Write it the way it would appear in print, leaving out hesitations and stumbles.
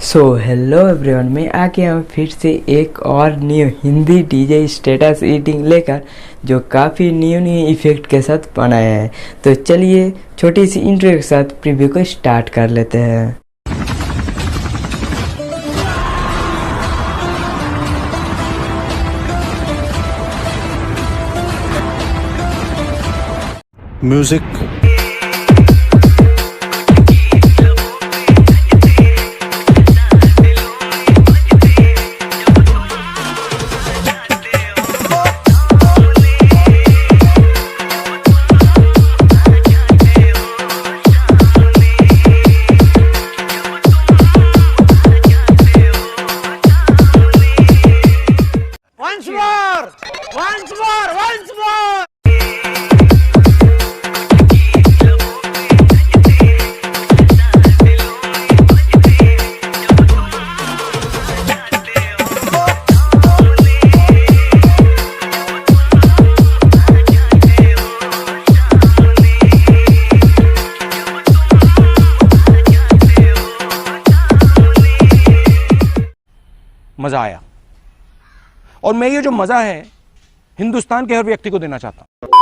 So hello everyone, मैं आ गया हूँ फिर से एक और new Hindi DJ status editing लेकर, जो काफ़ी न्यू इफ़ेक्ट के साथ बनाया है। तो चलिए छोटी सी इंट्रो के साथ प्रीव्यू को स्टार्ट कर लेते हैं। Music once more. मजा आया और मैं ये जो मजा है हिंदुस्तान के हर व्यक्ति को देना चाहता हूं।